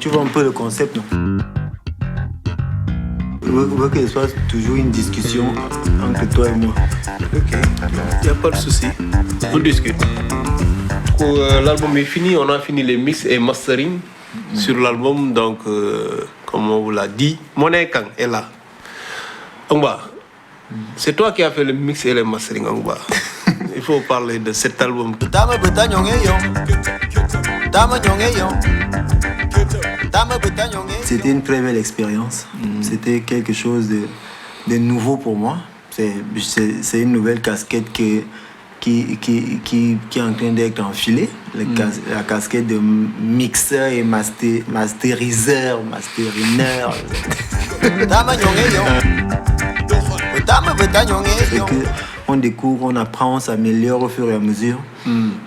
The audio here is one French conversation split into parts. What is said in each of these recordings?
Tu vois un peu le concept, non? Je veux que ce soit toujours une discussion entre toi et moi. Ok, il n'y a pas de souci. On discute. L'album est fini, on a fini les mix et mastering sur l'album. Donc, comme on vous l'a dit, Monet Kang est là. Ongba, c'est toi qui as fait le mix et le mastering, Ongba. Il faut parler de cet album. C'était une très belle expérience. C'était quelque chose de nouveau pour moi. C'est une nouvelle casquette qui est en train d'être enfilée. La casquette de mixeur et masteriseur. C'est que on découvre, on apprend, on s'améliore au fur et à mesure.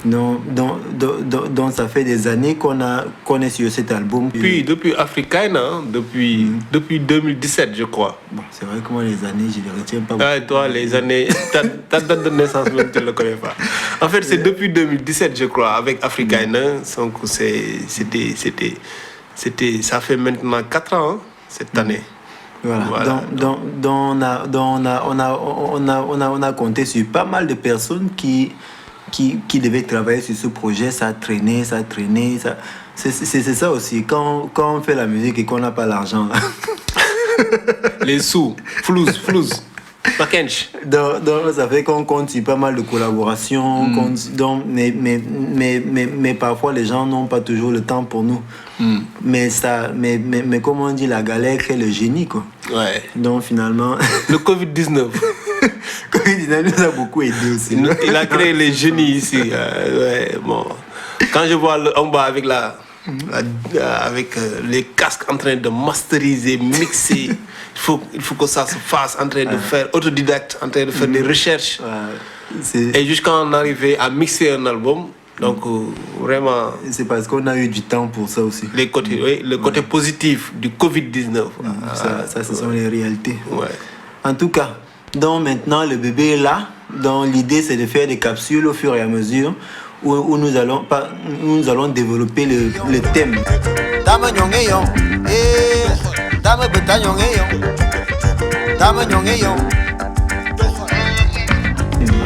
Donc ça fait des années qu'on est sur cet album. Depuis Africaine, hein, depuis 2017, je crois. Bon, c'est vrai que moi, les années, je ne les retiens pas. Ah, toi, les années, ta date de naissance, même, tu ne le connais pas. En fait, c'est depuis 2017, je crois, avec Africaine. Donc, ça fait maintenant 4 ans, hein, cette année. Voilà. Donc on a compté sur pas mal de personnes qui devaient travailler sur ce projet. Ça a traîné. C'est ça aussi. Quand on fait la musique et qu'on n'a pas l'argent. Les sous, flouze. Donc ça fait qu'on compte sur pas mal de collaborations. Mais parfois les gens n'ont pas toujours le temps pour nous. Mais comme on dit, la galère crée le génie, quoi. Ouais. Donc finalement. Le Covid-19. Covid-19 nous a beaucoup aidé aussi. Il a créé les génies ici. Ouais, bon. Quand je vois le Ongba avec avec les casques en train de masteriser, mixer, il faut que ça se fasse, en train de faire autodidacte, en train de faire des recherches. Et jusqu'à en arriver à mixer un album. Donc vraiment. C'est parce qu'on a eu du temps pour ça aussi. Le côté positif du Covid-19. Ça, ce sont les réalités. Ouais. En tout cas, donc maintenant le bébé est là. Donc l'idée c'est de faire des capsules au fur et à mesure où nous allons développer le thème.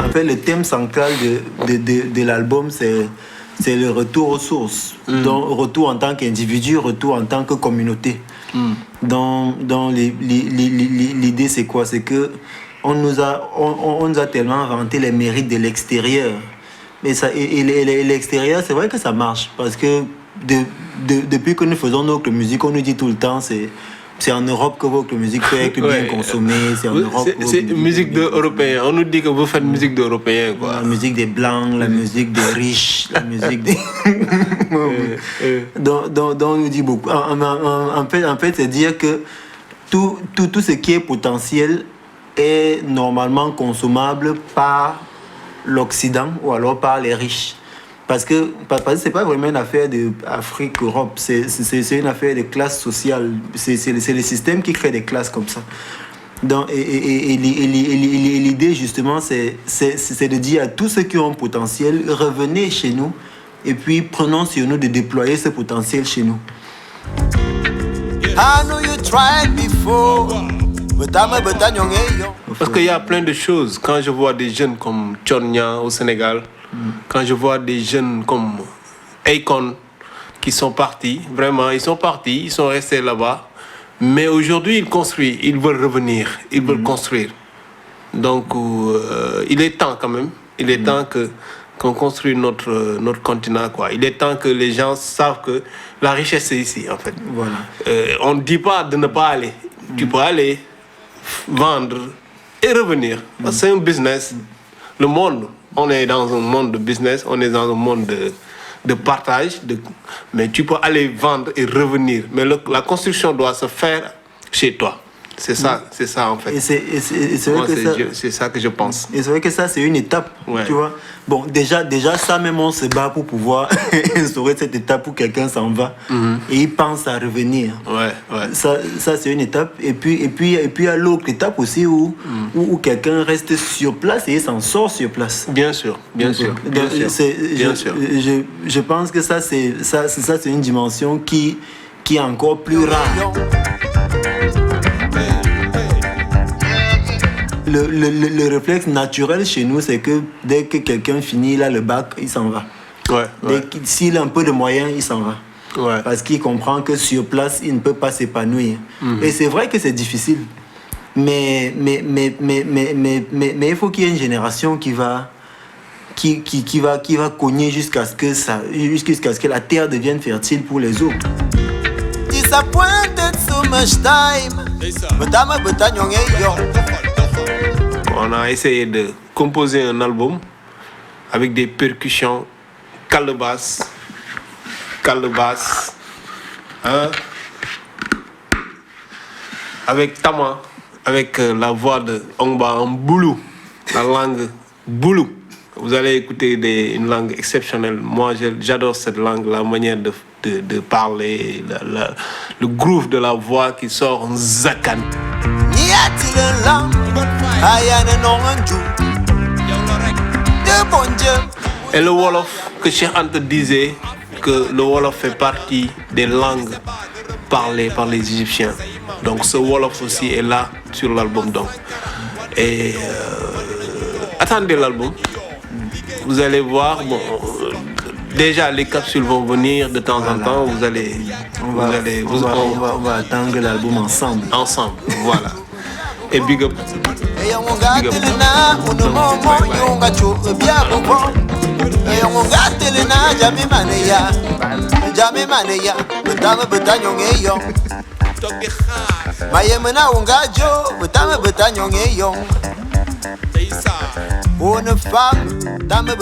En fait, le thème central de l'album, c'est le retour aux sources. Donc, retour en tant qu'individu, retour en tant que communauté. Donc l'idée, c'est quoi? C'est que on nous a tellement vanté les mérites de l'extérieur. Mais l'extérieur, c'est vrai que ça marche. Parce que depuis que nous faisons notre musique, on nous dit tout le temps, c'est en Europe que votre musique peut être bien consommée. C'est en Europe. C'est musique d'Européens. On nous dit que vous faites musique d'Européens, quoi. La musique des Blancs, la musique des riches, la musique des... donc on nous dit beaucoup. En fait, c'est dire que tout ce qui est potentiel est normalement consommable par l'Occident ou alors par les riches. Parce que c'est pas vraiment une affaire d'Afrique-Europe, c'est une affaire de classe sociale. C'est le système qui crée des classes comme ça. Donc, et l'idée justement, c'est de dire à tous ceux qui ont un potentiel, revenez chez nous et puis prenons sur nous de déployer ce potentiel chez nous. Parce qu'il y a plein de choses. Quand je vois des jeunes comme Tchonya au Sénégal, quand je vois des jeunes comme Akon qui sont partis, vraiment, ils sont restés là-bas. Mais aujourd'hui, ils construisent, ils veulent revenir, ils veulent construire. Donc, il est temps quand même, il est temps qu'on construise notre continent, quoi. Il est temps que les gens savent que la richesse est ici, en fait. Voilà. On ne dit pas de ne pas aller. Tu peux aller, vendre et revenir. C'est un business. Le monde, on est dans un monde de business, on est dans un monde de partage, mais tu peux aller vendre et revenir. Mais la construction doit se faire chez toi. C'est ça en fait. C'est ça que je pense. Et c'est vrai que ça, c'est une étape, tu vois. Bon, déjà, ça même, on se bat pour pouvoir instaurer cette étape où quelqu'un s'en va et il pense à revenir. Ça c'est une étape. Et puis il y a l'autre étape aussi où quelqu'un reste sur place et il s'en sort sur place. Bien sûr. Je pense que ça, c'est une dimension qui qui est encore plus rare. Le réflexe naturel chez nous, c'est que dès que quelqu'un finit là, le bac, il s'en va. S'il a un peu de moyens, il s'en va. Parce qu'il comprend que sur place, il ne peut pas s'épanouir. Et c'est vrai que c'est difficile. Mais il faut qu'il y ait une génération qui va cogner jusqu'à ce que la terre devienne fertile pour les autres. On a essayé de composer un album avec des percussions, calebasse, hein, avec tama, avec la voix de Ongba en boulou, la langue boulou. Vous allez écouter une langue exceptionnelle. Moi, j'adore cette langue, la manière de parler, le groove de la voix qui sort en zakan. Et le Wolof, que Cheikh Anta disait que le Wolof fait partie des langues parlées par les Égyptiens. Donc ce Wolof aussi est là sur l'album. Donc. Et attendez l'album. Vous allez voir, déjà les capsules vont venir de temps en temps. On va attendre l'album ensemble. Ensemble, voilà. Et big up. Une femme, dame,